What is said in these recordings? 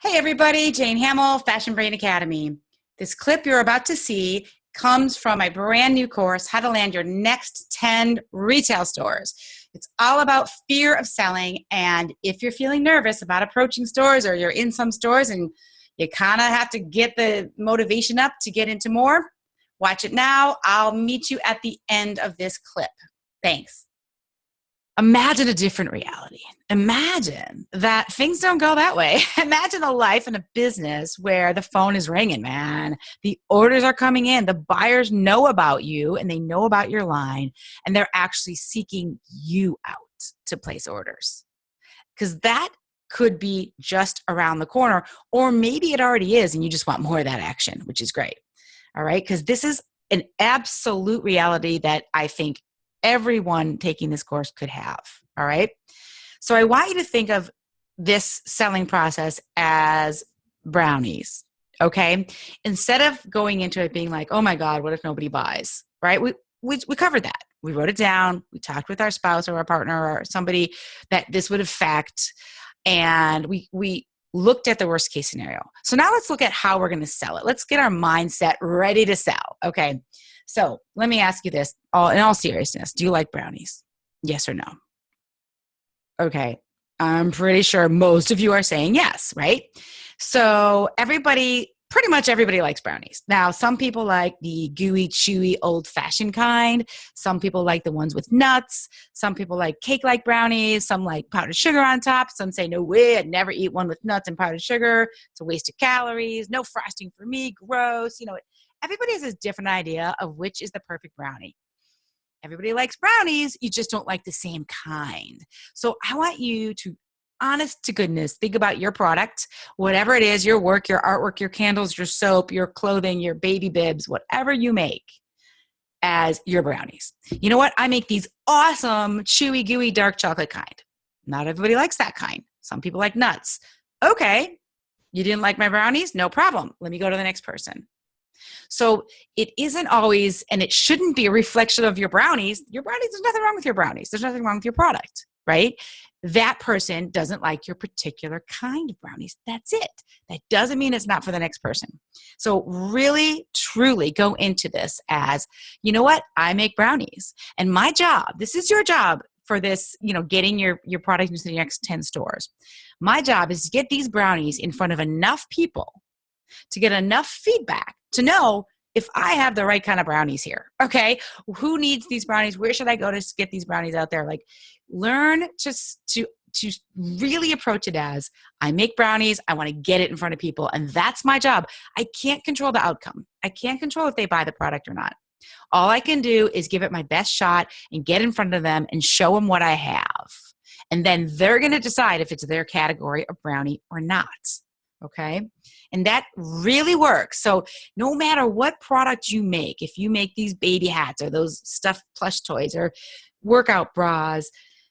Hey everybody, Jane Hamill, Fashion Brain Academy. This clip you're about to see comes from my brand new course, How to Land Your Next 10 Retail Stores. It's all about fear of selling, and if you're feeling nervous about approaching stores or you're in some stores and you kind of have to get the motivation up to get into more, watch it now. I'll meet you at the end of this clip. Thanks. Imagine a different reality. Imagine that things don't go that way. Imagine a life and a business where the phone is ringing, man. The orders are coming in. The buyers know about you and they know about your line, and they're actually seeking you out to place orders. Because that could be just around the corner, or maybe it already is and you just want more of that action, which is great. All right. Because this is an absolute reality that I think everyone taking this course could have. All right. So I want you to think of this selling process as brownies. Okay. Instead of going into it being like, oh my God, what if nobody buys? Right. We covered that. We wrote it down. We talked with our spouse or our partner or somebody that this would affect. And we looked at the worst case scenario. So now let's look at how we're going to sell it. Let's get our mindset ready to sell. Okay. So let me ask you this, in all seriousness. Do you like brownies? Yes or no? Okay. I'm pretty sure most of you are saying yes, right? So pretty much everybody likes brownies. Now, some people like the gooey, chewy, old-fashioned kind. Some people like the ones with nuts. Some people like cake-like brownies. Some like powdered sugar on top. Some say, no way, I'd never eat one with nuts and powdered sugar. It's a waste of calories. No frosting for me. Gross. Everybody has a different idea of which is the perfect brownie. Everybody likes brownies. You just don't like the same kind. So I want you to, honest to goodness, think about your product, whatever it is, your work, your artwork, your candles, your soap, your clothing, your baby bibs, whatever you make as your brownies. You know what? I make these awesome, chewy, gooey, dark chocolate kind. Not everybody likes that kind. Some people like nuts. Okay. You didn't like my brownies? No problem. Let me go to the next person. So it isn't always, and it shouldn't be a reflection of your brownies. Your brownies, there's nothing wrong with your brownies. There's nothing wrong with your product, right? That person doesn't like your particular kind of brownies. That's it. That doesn't mean it's not for the next person. So really, truly go into this as, you know what? I make brownies. And my job, this is your job for this, getting your product into the next 10 stores. My job is to get these brownies in front of enough people to get enough feedback to know if I have the right kind of brownies here. Okay. Who needs these brownies? Where should I go to get these brownies out there? Like, learn to really approach it as, I make brownies. I want to get it in front of people. And that's my job. I can't control the outcome. I can't control if they buy the product or not. All I can do is give it my best shot and get in front of them and show them what I have. And then they're going to decide if it's their category of brownie or not. Okay. And that really works. So no matter what product you make, if you make these baby hats or those stuffed plush toys or workout bras,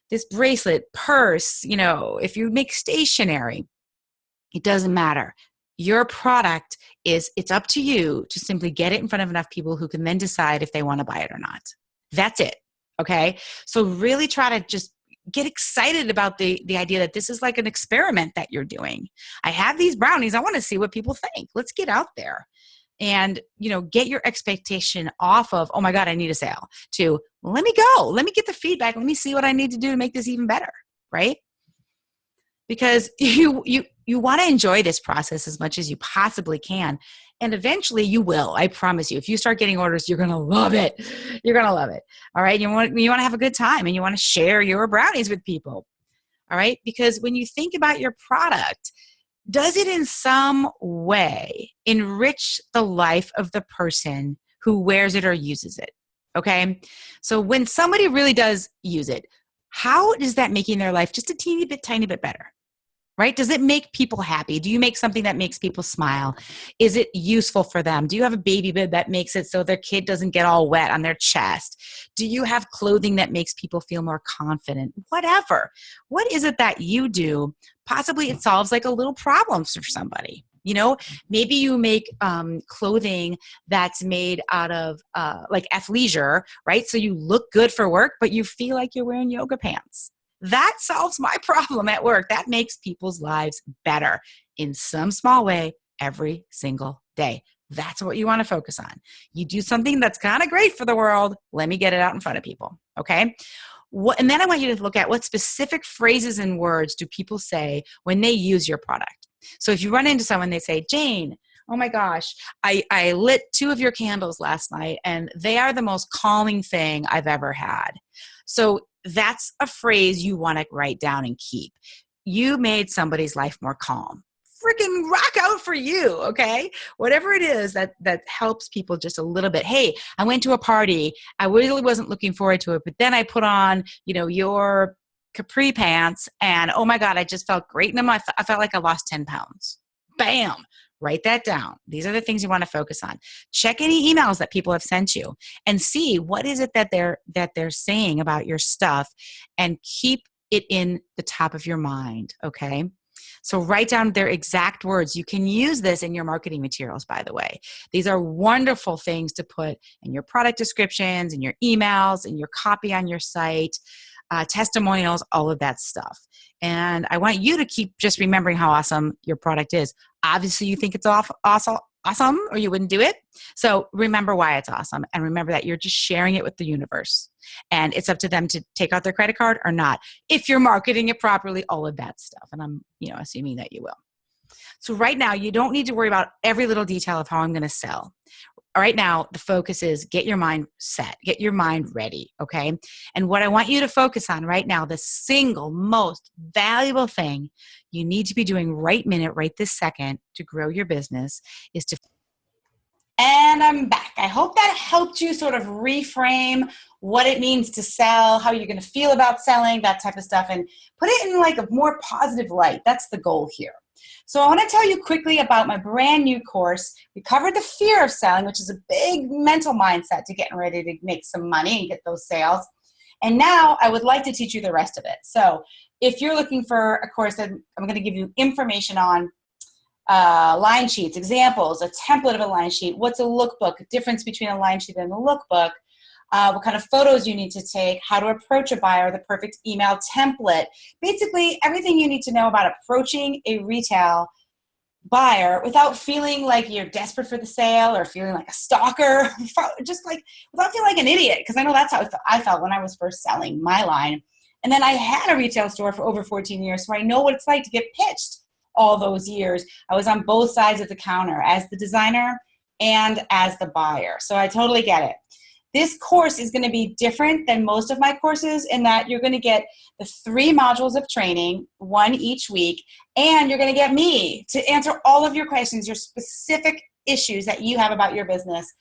this bracelet, purse, if you make stationery, it doesn't matter. Your product it's up to you to simply get it in front of enough people who can then decide if they want to buy it or not. That's it. Okay. So really try to just get excited about the idea that this is like an experiment that you're doing. I have these brownies. I want to see what people think. Let's get out there and, get your expectation off of, oh my God, I need a sale, to let me go. Let me get the feedback. Let me see what I need to do to make this even better. Right? Because you want to enjoy this process as much as you possibly can. And eventually you will, I promise you. If you start getting orders, you're going to love it. You're going to love it. All right. You want to have a good time and you want to share your brownies with people. All right. Because when you think about your product, does it in some way enrich the life of the person who wears it or uses it? Okay. So when somebody really does use it, how is that making their life just a tiny bit better? Right? Does it make people happy? Do you make something that makes people smile? Is it useful for them? Do you have a baby bib that makes it so their kid doesn't get all wet on their chest? Do you have clothing that makes people feel more confident? Whatever. What is it that you do? Possibly it solves like a little problem for somebody. Maybe you make clothing that's made out of like athleisure, right? So you look good for work, but you feel like you're wearing yoga pants. That solves my problem at work. That makes people's lives better in some small way every single day. That's what you want to focus on. You do something that's kind of great for the world. Let me get it out in front of people. Okay. And then I want you to look at what specific phrases and words do people say when they use your product. So if you run into someone, they say, Jane, oh my gosh, I lit 2 of your candles last night and they are the most calming thing I've ever had. So that's a phrase you want to write down and keep. You made somebody's life more calm. Freaking rock out for you, okay? Whatever it is that helps people just a little bit. Hey, I went to a party. I really wasn't looking forward to it, but then I put on, your capri pants and oh my God, I just felt great in them. I felt like I lost 10 pounds. Bam. Write that down. These are the things you want to focus on. Check any emails that people have sent you and see what is it that they're saying about your stuff and keep it in the top of your mind, okay? So write down their exact words. You can use this in your marketing materials, by the way. These are wonderful things to put in your product descriptions, in your emails, in your copy on your site, testimonials, all of that stuff. And I want you to keep just remembering how awesome your product is. Obviously, you think it's awesome, or you wouldn't do it. So remember why it's awesome, and remember that you're just sharing it with the universe. And it's up to them to take out their credit card or not. If you're marketing it properly, all of that stuff. And I'm, assuming that you will. So right now, you don't need to worry about every little detail of how I'm going to sell. Right now, the focus is get your mind set, get your mind ready, okay? And what I want you to focus on right now, the single most valuable thing you need to be doing right this second to grow your business is to... And I'm back. I hope that helped you sort of reframe what it means to sell, how you're going to feel about selling, that type of stuff, and put it in like a more positive light. That's the goal here. So I want to tell you quickly about my brand new course. We covered the fear of selling, which is a big mental mindset to getting ready to make some money and get those sales. And now I would like to teach you the rest of it. So if you're looking for a course, I'm going to give you information on line sheets, examples, a template of a line sheet, what's a lookbook, difference between a line sheet and a lookbook, what kind of photos you need to take, how to approach a buyer, the perfect email template, basically everything you need to know about approaching a retail buyer without feeling like you're desperate for the sale or feeling like a stalker, just like without feeling like an idiot, because I know that's how I felt when I was first selling my line. And then I had a retail store for over 14 years, so I know what it's like to get pitched all those years. I was on both sides of the counter as the designer and as the buyer, so I totally get it. This course is going to be different than most of my courses in that you're going to get the 3 modules of training, 1 each week, and you're going to get me to answer all of your questions, your specific issues that you have about your business.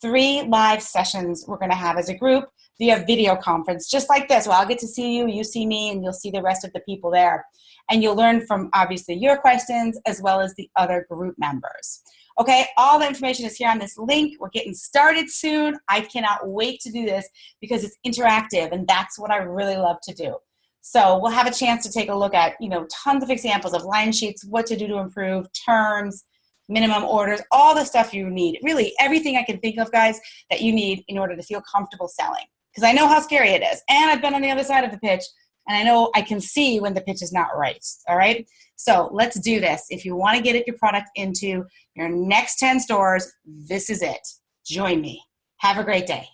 3 live sessions we're going to have as a group via video conference, just like this. Well, I'll get to see you, you see me, and you'll see the rest of the people there. And you'll learn from, obviously, your questions as well as the other group members. Okay, all the information is here on this link. We're getting started soon. I cannot wait to do this because it's interactive, and that's what I really love to do. So we'll have a chance to take a look at, tons of examples of line sheets, what to do to improve, terms, minimum orders, all the stuff you need. Really, everything I can think of, guys, that you need in order to feel comfortable selling. Because I know how scary it is. And I've been on the other side of the pitch, and I know I can see when the pitch is not right, all right? So let's do this. If you want to get your product into your next 10 stores, this is it. Join me. Have a great day.